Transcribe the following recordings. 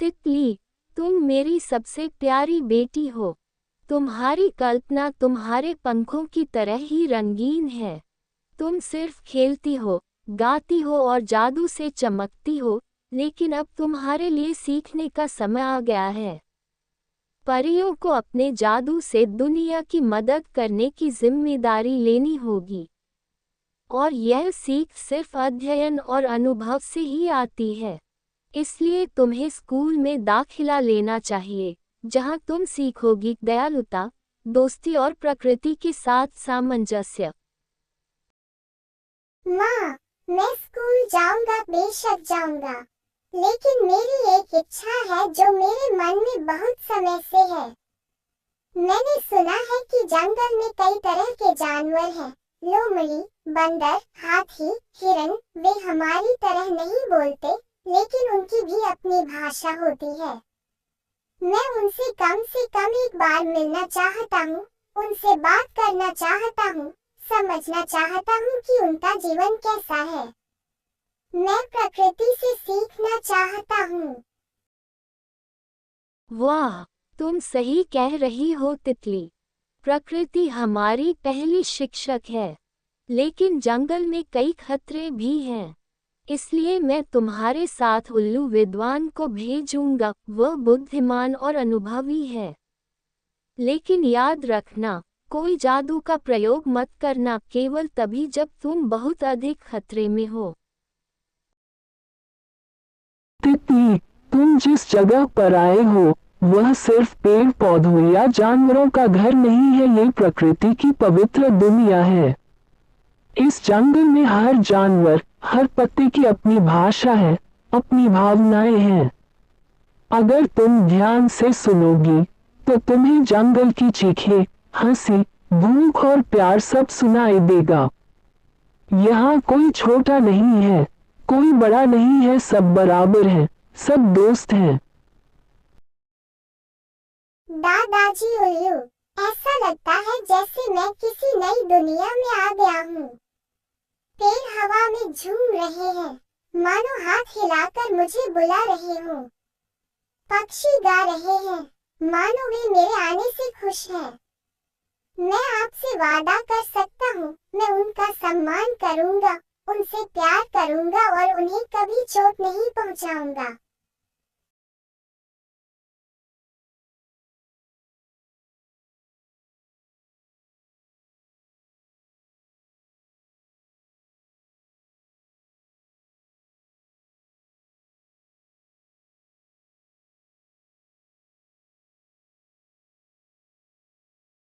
तितली, तुम मेरी सबसे प्यारी बेटी हो। तुम्हारी कल्पना तुम्हारे पंखों की तरह ही रंगीन है। तुम सिर्फ खेलती हो, गाती हो और जादू से चमकती हो, लेकिन अब तुम्हारे लिए सीखने का समय आ गया है। परियों को अपने जादू से दुनिया की मदद करने की जिम्मेदारी लेनी होगी। और यह सीख सिर्फ अध्ययन और अनुभव से ही आती है। इसलिए तुम्हें स्कूल में दाखिला लेना चाहिए, जहां तुम सीखोगी दयालुता, दोस्ती और प्रकृति के साथ सामंजस्य। माँ, मैं स्कूल जाऊंगा, बेशक जाऊंगा। लेकिन मेरी एक इच्छा है जो मेरे मन में बहुत समय से है। मैंने सुना है कि जंगल में कई तरह के जानवर हैं। लोमड़ी, बंदर, हाथी, हिरन। वे हमारी तरह नहीं बोलते, लेकिन उनकी भी अपनी भाषा होती है। मैं उनसे कम से कम एक बार मिलना चाहता हूँ, उनसे बात करना चाहता हूँ, समझना चाहता हूँ कि उनका जीवन कैसा है। मैं प्रकृति से सीखना चाहता हूँ। वाह, तुम सही कह रही हो तितली। प्रकृति हमारी पहली शिक्षक है। लेकिन जंगल में कई खतरे भी हैं। इसलिए मैं तुम्हारे साथ उल्लू विद्वान को भेजूंगा। वह बुद्धिमान और अनुभवी है। लेकिन याद रखना, कोई जादू का प्रयोग मत करना, केवल तभी जब तुम बहुत अधिक खतरे में हो। तितली, तुम जिस जगह पर आए हो वह सिर्फ पेड़ पौधों या जानवरों का घर नहीं है, ये प्रकृति की पवित्र दुनिया है। इस जंगल में हर जानवर, हर पत्ते की अपनी भाषा है, अपनी भावनाएं हैं। अगर तुम ध्यान से सुनोगी तो तुम्हें जंगल की चीखें, हंसी, भूख और प्यार सब सुनाई देगा। यहाँ कोई छोटा नहीं है, कोई बड़ा नहीं है, सब बराबर हैं, सब दोस्त हैं। दादाजी उल्लू, ऐसा लगता है जैसे मैं किसी नई दुनिया में आ गया हूँ। पेड़ हवा में झूम रहे हैं, मानो हाथ हिलाकर मुझे बुला रहे हो। पक्षी गा रहे हैं, मानो वे मेरे आने से खुश हैं। मैं आपसे वादा कर सकता हूँ, मैं उनका सम्मान करूँगा, उनसे प्यार करूँगा और उन्हें कभी चोट नहीं पहुँचाऊँगा।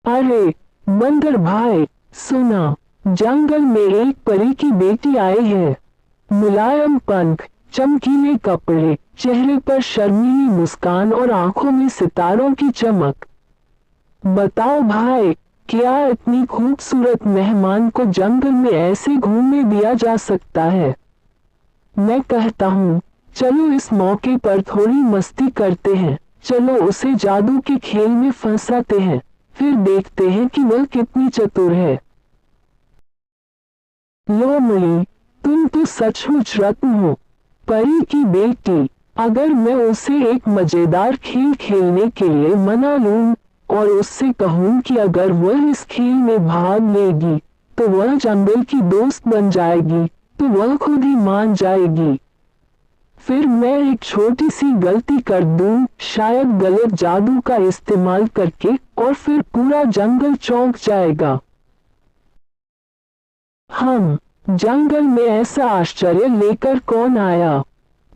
अरे बंदर भाई, सुना, जंगल में एक परी की बेटी आई है। मुलायम पंख, चमकीले कपड़े, चेहरे पर शर्मीली मुस्कान और आंखों में सितारों की चमक। बताओ भाई, क्या इतनी खूबसूरत मेहमान को जंगल में ऐसे घूमने दिया जा सकता है? मैं कहता हूँ, चलो इस मौके पर थोड़ी मस्ती करते हैं। चलो उसे जादू के खेल में फंसाते हैं, फिर देखते हैं कि वह कितनी चतुर है। लोमड़ी, तुम तो सचमुच रत्न हो, परी की बेटी। अगर मैं उसे एक मजेदार खेल खेलने के लिए मना लूं और उससे कहूं कि अगर वह इस खेल में भाग लेगी तो वह जंगल की दोस्त बन जाएगी, तो वह खुद ही मान जाएगी। फिर मैं एक छोटी सी गलती कर दूं, शायद गलत जादू का इस्तेमाल करके, और फिर पूरा जंगल चौंक जाएगा। हम जंगल में ऐसा आश्चर्य लेकर कौन आया?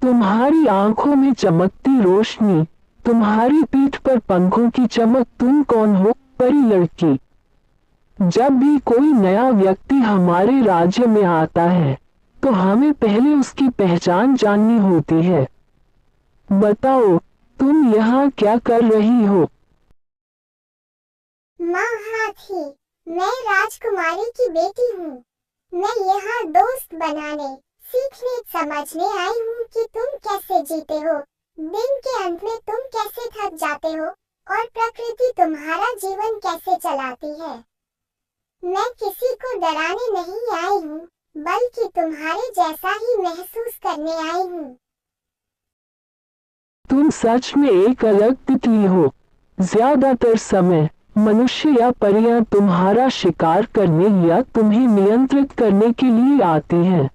तुम्हारी आंखों में चमकती रोशनी, तुम्हारी पीठ पर पंखों की चमक। तुम कौन हो, परी लड़की? जब भी कोई नया व्यक्ति हमारे राज्य में आता है तो हमें पहले उसकी पहचान जाननी होती है। बताओ, तुम यहाँ क्या कर रही हो? माँ हाथी, मैं राजकुमारी की बेटी हूँ। मैं यहाँ दोस्त बनाने, सीखने, समझने आई हूँ कि तुम कैसे जीते हो, दिन के अंत में तुम कैसे थक जाते हो और प्रकृति तुम्हारा जीवन कैसे चलाती है। मैं किसी को डराने नहीं आई हूँ, बल्कि तुम्हारे जैसा ही महसूस करने आई हूँ। तुम सच में एक अलग तितली हो। ज्यादातर समय मनुष्य या परियां तुम्हारा शिकार करने या तुम्हें नियंत्रित करने के लिए आती हैं।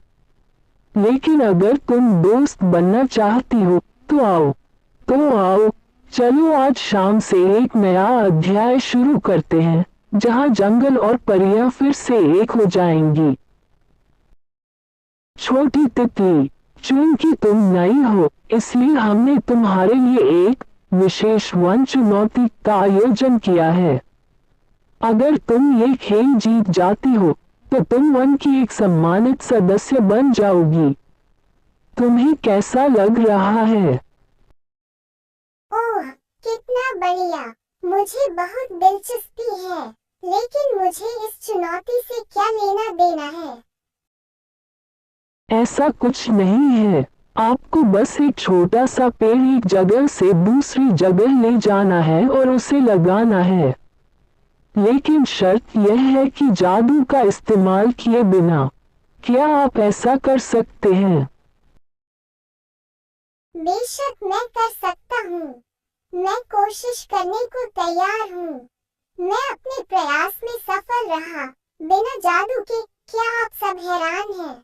लेकिन अगर तुम दोस्त बनना चाहती हो तो आओ। चलो आज शाम से एक नया अध्याय शुरू करते हैं, जहां जंगल और परियां फिर से एक हो जाएंगी। छोटी तितली, चूंकि तुम नई हो, इसलिए हमने तुम्हारे लिए एक विशेष वन चुनौती का आयोजन किया है। अगर तुम ये खेल जीत जाती हो तो तुम वन की एक सम्मानित सदस्य बन जाओगी। तुम्हें कैसा लग रहा है? ओह, कितना बढ़िया! मुझे बहुत दिलचस्पी है, लेकिन मुझे इस चुनौती से क्या लेना देना है? ऐसा कुछ नहीं है। आपको बस एक छोटा सा पेड़ एक जगह से दूसरी जगह ले जाना है और उसे लगाना है। लेकिन शर्त यह है कि जादू का इस्तेमाल किए बिना। क्या आप ऐसा कर सकते हैं? बेशक मैं कर सकता हूँ। मैं कोशिश करने को तैयार हूँ। मैं अपने प्रयास में सफल रहा बिना जादू के। क्या आप सब हैरान हैं?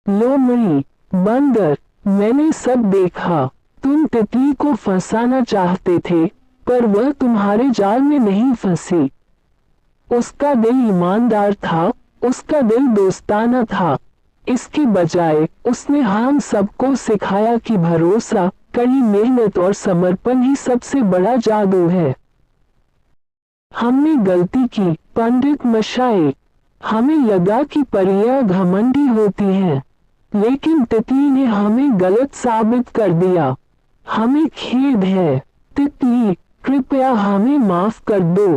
लोमड़ी, बंदर, मैंने सब देखा। तुम तितली को फंसाना चाहते थे, पर वह तुम्हारे जाल में नहीं फंसी। उसका दिल ईमानदार था, उसका दिल दोस्ताना था। इसके बजाय उसने हम सबको सिखाया कि भरोसा, कड़ी मेहनत और समर्पण ही सबसे बड़ा जादू है। हमने गलती की, पंडित मशाए। हमें लगा कि परियां घमंडी होती हैं, लेकिन तितली ने हमें गलत साबित कर दिया। हमें खेद है। तितली, कृपया हमें माफ कर दो।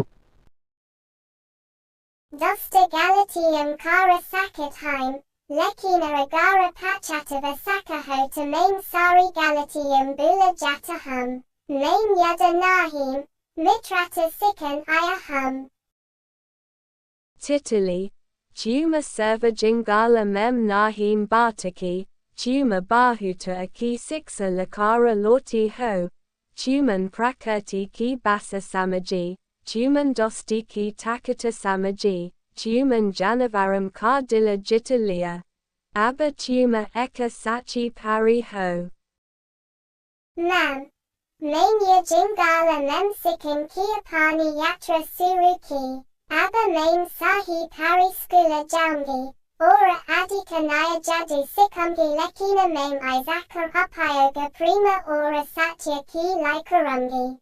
Dosta Galatium Kara Sakatheim, Lekina Agara Pachatava Sakaho to Main Sari Galatium Bula Jatahum, Main Yada Nahim, Mitrata Sikan Ayahum. Titili, Juma Serva Jingala Mem Nahim Bataki, Juma Bahuta Aki Siksa Lakara Loti Ho, Juman Prakrti Ki Basa Samaji, Juman Dosti Ki Takata Samaji, Juman Janavaram Kardila Jitalia, Abba Tuma Eka Sachi Pari Ho. Mam. Mania Jingala Mem Sikan Kiapani Yatra Suruki, Abba Main Sahi Pari Skula Jamgi, Ora Adika Naya Jadu Sikumgi Lekina Mem Isaka Upayoga Prima Ora Satya Ki Laikarungi.